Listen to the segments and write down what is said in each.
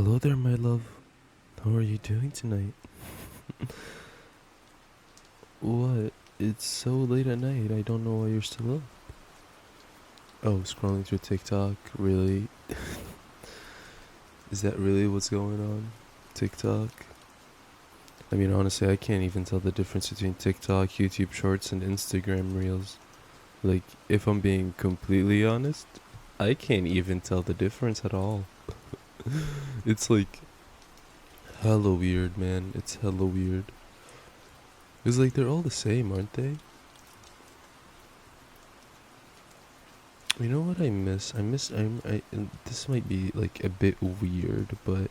Hello there, my love. How are you doing tonight? What? It's so late at night. I don't know why you're still up. Oh, scrolling through TikTok? Really? Is that really what's going on? TikTok? I mean, honestly, I can't even tell the difference between TikTok, YouTube Shorts, and Instagram Reels. Like, if I'm being completely honest, I can't even tell the difference at all. It's like hella weird, man. It's hella weird. It's like they're all the same, aren't they? You know what I miss? And this might be like a bit weird, but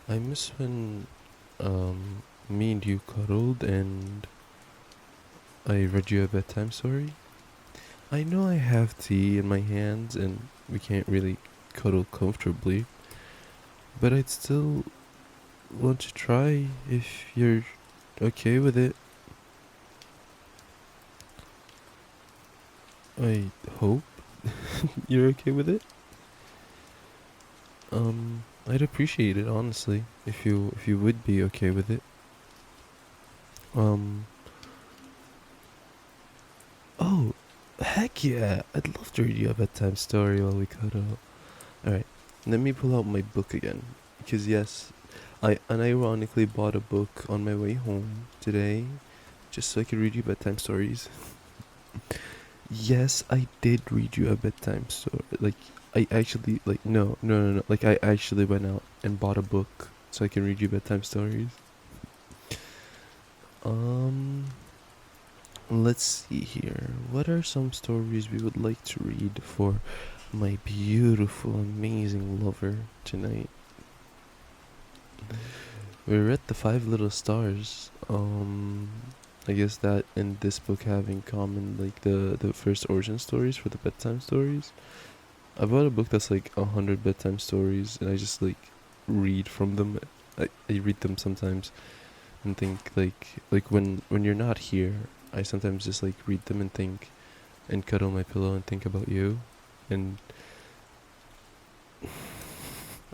I miss when me and you cuddled and I read you a bedtime story. I know I have tea in my hands and we can't really cuddle comfortably, but I'd still want to try if you're okay with it. I hope you're okay with it. I'd appreciate it honestly if you would be okay with it. Um, oh, heck yeah! I'd love to read you a bedtime story while we cuddle. Alright, let me pull out my book again. Because, yes, I unironically bought a book on my way home today just so I could read you bedtime stories. Yes, I did read you a bedtime story. Like, I actually, like, no. Like, I actually went out and bought a book so I can read you bedtime stories. Um, let's see here. What are some stories we would like to read for my beautiful, amazing lover tonight? We read The Five Little Stars. I guess that and this book have in common like the first origin stories for the bedtime stories. I bought a book that's like 100 bedtime stories, and I just like read from them. I read them sometimes and think like when you're not here, I sometimes just like read them and think and cuddle my pillow and think about you. And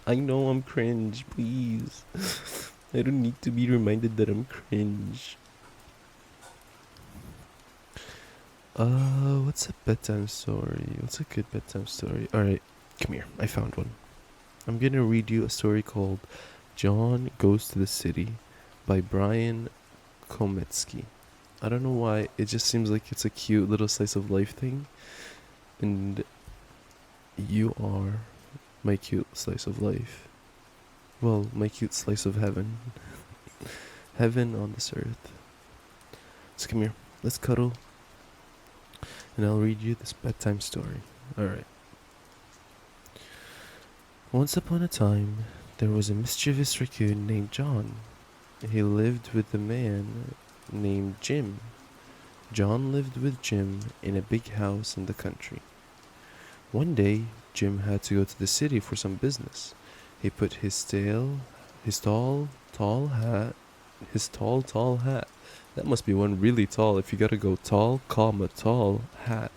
I know I'm cringe, please. I don't need to be reminded that I'm cringe. What's a bedtime story? What's a good bedtime story? Alright, come here. I found one. I'm gonna read you a story called John Goes to the City by Brian Kometsky. I don't know why, it just seems like it's a cute little slice of life thing. And you are my cute slice of life. Well, my cute slice of heaven. Heaven on this earth. So come here. Let's cuddle. And I'll read you this bedtime story. Alright. Once upon a time, there was a mischievous raccoon named John. He lived with a man named Jim. John lived with Jim in a big house in the country. One day, Jim had to go to the city for some business. He put his tall hat. That must be one really tall if you gotta go tall, comma, tall hat.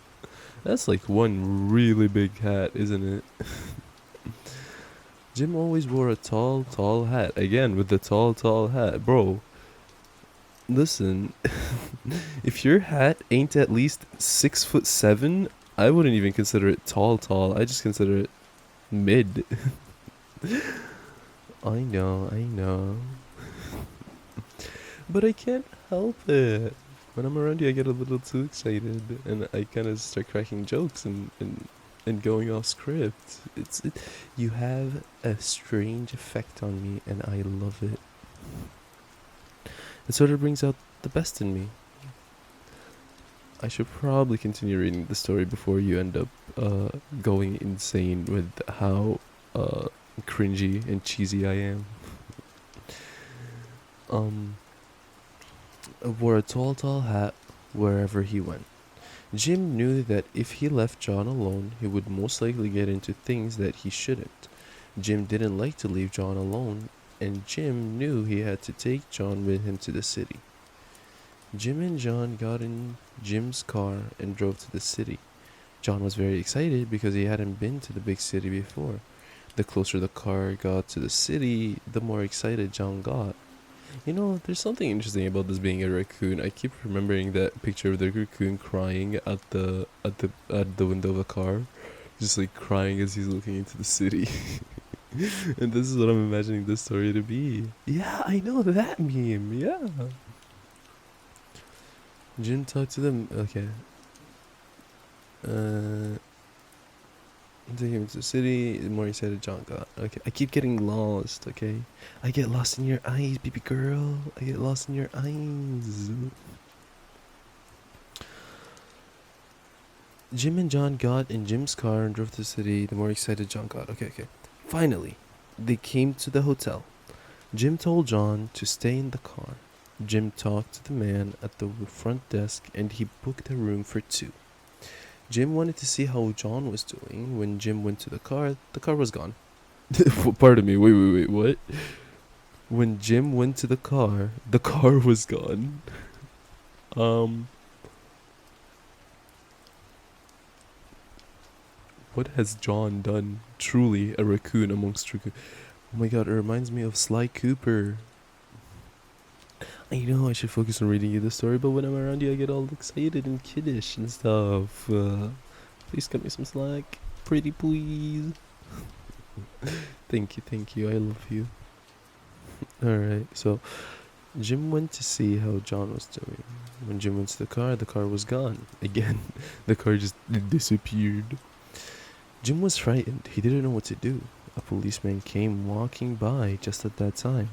That's like one really big hat, isn't it? Jim always wore a tall hat. Again, with the tall hat. Bro, listen, if your hat ain't at least 6'7", I wouldn't even consider it tall. I just consider it mid. I know. But I can't help it. When I'm around you, I get a little too excited, and I kind of start cracking jokes and going off script. You have a strange effect on me, and I love it. It sort of brings out the best in me. I should probably continue reading the story before you end up going insane with how cringy and cheesy I am. Um, wore a tall hat wherever he went. Jim knew that if he left John alone, he would most likely get into things that he shouldn't. Jim didn't like to leave John alone, and Jim knew he had to take John with him to the city. Jim and John got in Jim's car and drove to the city. John was very excited because he hadn't been to the big city before. The closer the car got to the city, the more excited John got. You know, there's something interesting about this being a raccoon. I keep remembering that picture of the raccoon crying at the window of a car, just like crying as he's looking into the city. And this is what I'm imagining this story to be. Yeah, I know that meme. Yeah. Jim talked to them. Okay. Uh, they came to the city. The more excited John got. Okay. I keep getting lost. Okay. I get lost in your eyes, baby girl. I get lost in your eyes. Jim and John got in Jim's car and drove to the city. The more excited John got. Okay, okay. Finally, they came to the hotel. Jim told John to stay in the car. Jim talked to the man at the front desk and he booked a room for two. Jim wanted to see how John was doing. When Jim went to the car was gone. Pardon me, wait, what? When Jim went to the car was gone. Um, what has John done? Truly a raccoon amongst raccoons. Oh my god, it reminds me of Sly Cooper. I know I should focus on reading you the story, but when I'm around you, I get all excited and kiddish and stuff. Please cut me some slack. Pretty please. Thank you, I love you. Alright, so Jim went to see how John was doing. When Jim went to the car was gone. Again, the car just disappeared. Jim was frightened. He didn't know what to do. A policeman came walking by just at that time.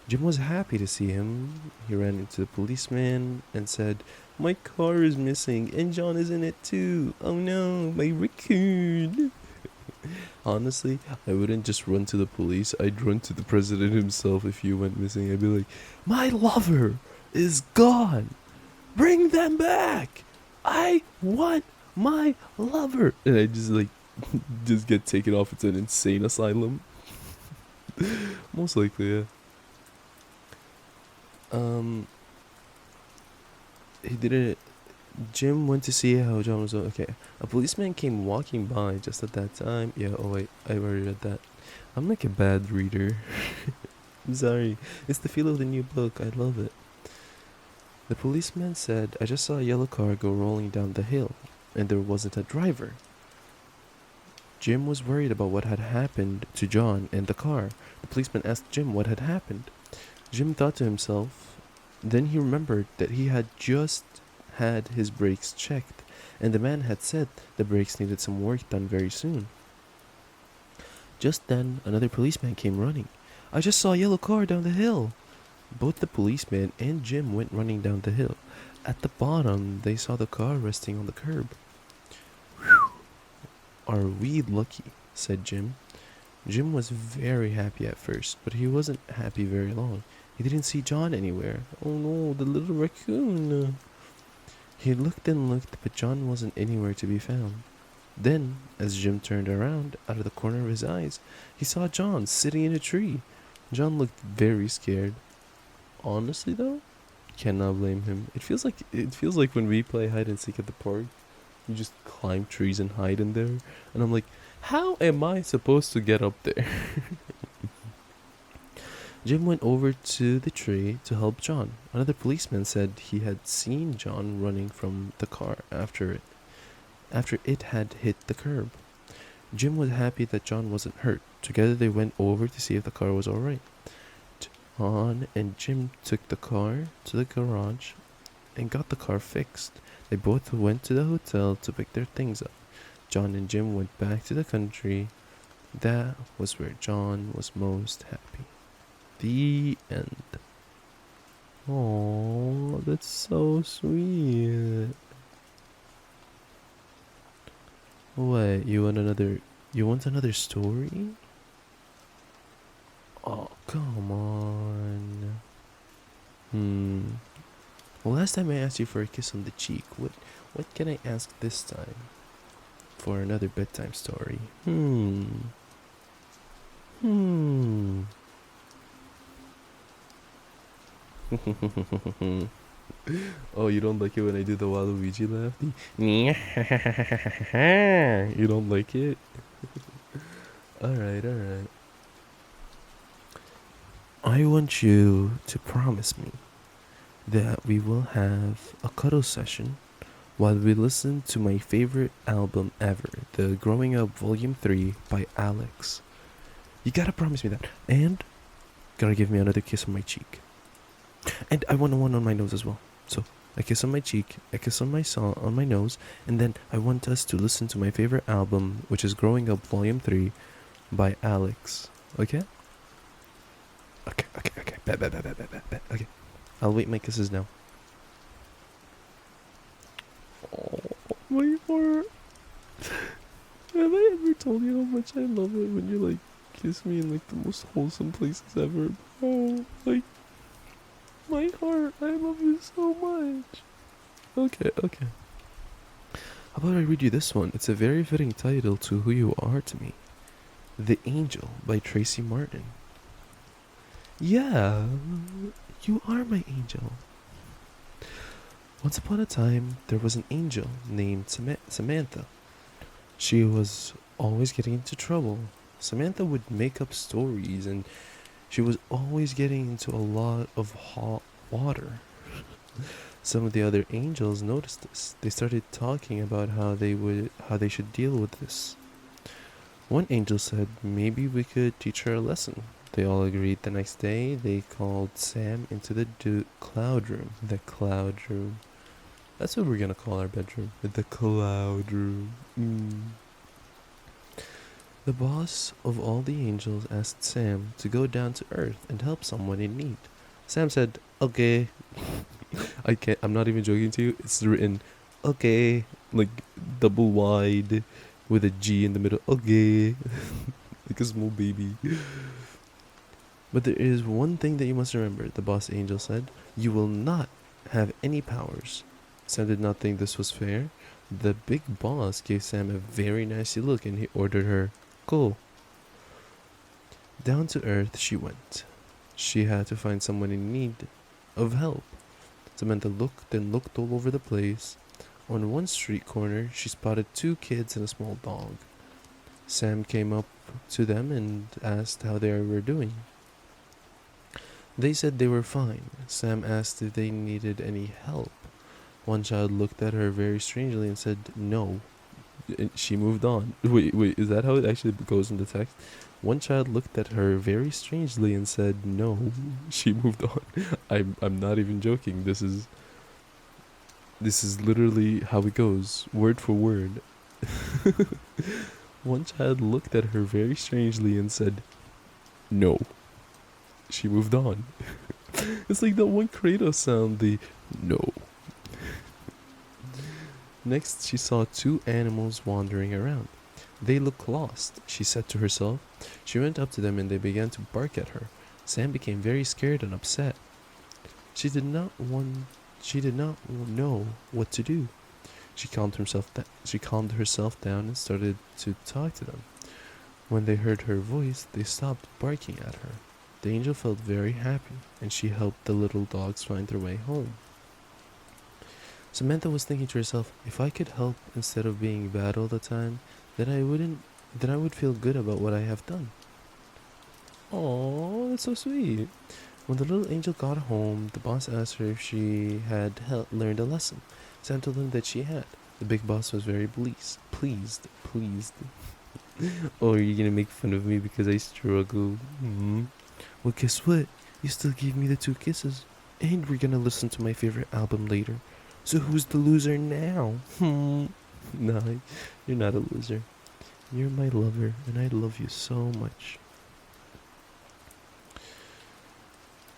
Jim was happy to see him. He ran into the policeman and said, "My car is missing and John is in it too. Oh no, my raccoon." Honestly, I wouldn't just run to the police. I'd run to the president himself if you went missing. I'd be like, "My lover is gone. Bring them back. I want my lover." And I just like just get taken off to an insane asylum. Most likely, yeah. He didn't. Jim went to see how John was. Okay. A policeman came walking by just at that time. Yeah, oh wait, I already read that. I'm like a bad reader. I'm sorry. It's the feel of the new book. I love it. The policeman said, "I just saw a yellow car go rolling down the hill, and there wasn't a driver." Jim was worried about what had happened to John and the car. The policeman asked Jim what had happened. Jim thought to himself. Then he remembered that he had just had his brakes checked, and the man had said the brakes needed some work done very soon. Just then, another policeman came running. "I just saw a yellow car down the hill." Both the policeman and Jim went running down the hill. At the bottom, they saw the car resting on the curb. "Whew, are we lucky?" said Jim. Jim was very happy at first, but he wasn't happy very long. He didn't see John anywhere. Oh no, the little raccoon. He looked and looked, but John wasn't anywhere to be found. Then, as Jim turned around, out of the corner of his eyes, he saw John sitting in a tree. John looked very scared. Honestly though, cannot blame him. It feels like when we play hide and seek at the park, you just climb trees and hide in there. And I'm like, how am I supposed to get up there? Jim went over to the tree to help John. Another policeman said he had seen John running from the car after it had hit the curb. Jim was happy that John wasn't hurt. Together they went over to see if the car was alright. John and Jim took the car to the garage and got the car fixed. They both went to the hotel to pick their things up. John and Jim went back to the country. That was where John was most happy. The end. Oh, that's so sweet. Wait, you want another story? Oh, come on. Well, last time I asked you for a kiss on the cheek. What can I ask this time? For another bedtime story. Oh, you don't like it when I do the Waluigi laugh? You don't like it? Alright, alright. I want you to promise me that we will have a cuddle session while we listen to my favorite album ever, the Growing Up Volume 3 by Alex. You gotta promise me that. And gotta give me another kiss on my cheek. And I want one on my nose as well. So a kiss on my cheek, a kiss on my nose, and then I want us to listen to my favorite album, which is Growing Up Volume 3 by Alex. Okay? Okay. Bet. Okay. I'll wait my kisses now. Oh, my heart. Have I ever told you how much I love it when you like kiss me in like the most wholesome places ever? Oh, like my heart. I love you so much. Okay. How about I read you this one? It's a very fitting title to who you are to me. The Angel by Tracy Martin. Yeah, you are my angel. Once upon a time, there was an angel named Samantha. She was always getting into trouble. Samantha would make up stories and she was always getting into a lot of hot water. Some of the other angels noticed this. They started talking about how they should deal with this. One angel said maybe we could teach her a lesson. They all agreed. The next day, they called Sam into the cloud room. The cloud room. That's what we're gonna call our bedroom. The cloud room. The boss of all the angels asked Sam to go down to Earth and help someone in need. Sam said, "Okay." I'm not even joking to you. It's written, "Okay," like double wide with a G in the middle. Okay. Like a small baby. But there is one thing that you must remember, the boss angel said. You will not have any powers. Sam did not think this was fair. The big boss gave Sam a very nasty look and he ordered her, "Go." Down to Earth she went. She had to find someone in need of help. Samantha looked and looked all over the place. On one street corner, she spotted two kids and a small dog. Sam came up to them and asked how they were doing. They said they were fine. Sam asked if they needed any help. One child looked at her very strangely and said no. And she moved on. Wait, is that how it actually goes in the text? One child looked at her very strangely and said no. She moved on. I'm not even joking. This is literally how it goes, word for word. One child looked at her very strangely and said no. She moved on. It's like the one Kratos sound, the no. Next, she saw two animals wandering around. They look lost, she said to herself. She went up to them and they began to bark at her. Sam became very scared and upset. She did not know what to do. She calmed herself down and started to talk to them. When they heard her voice, they stopped barking at her. The angel felt very happy, and she helped the little dogs find their way home. Samantha was thinking to herself, if I could help instead of being bad all the time, then I would feel good about what I have done. Oh, that's so sweet. When the little angel got home, the boss asked her if she had learned a lesson. Sam told him that she had. The big boss was very pleased. Oh, are you gonna make fun of me because I struggle? Well, guess what? You still gave me the two kisses. And we're gonna listen to my favorite album later. So who's the loser now? No, you're not a loser. You're my lover, and I love you so much.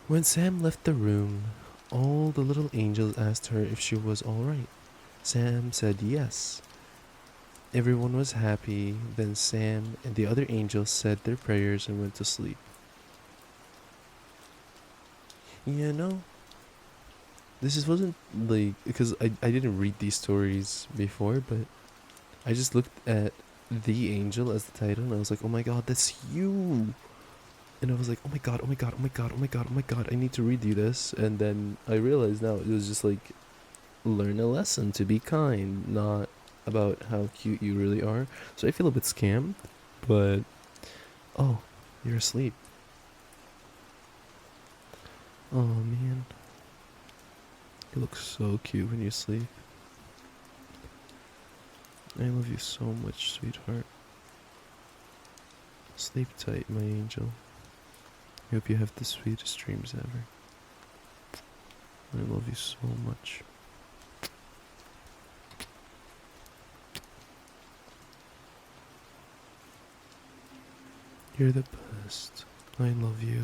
When Sam left the room, all the little angels asked her if she was alright. Sam said yes. Everyone was happy. Then Sam and the other angels said their prayers and went to sleep. You know, wasn't like, because I didn't read these stories before, but I just looked at The Angel as the title and I was like, oh my god, that's you. And I was like, oh my god, I need to read you this. And then I realized now it was just like, learn a lesson to be kind, not about how cute you really are. So I feel a bit scammed, but Oh, you're asleep. Oh man, you look so cute when you sleep. I love you so much, sweetheart. Sleep tight, my angel. I hope you have the sweetest dreams ever. I love you so much. You're the best. I love you.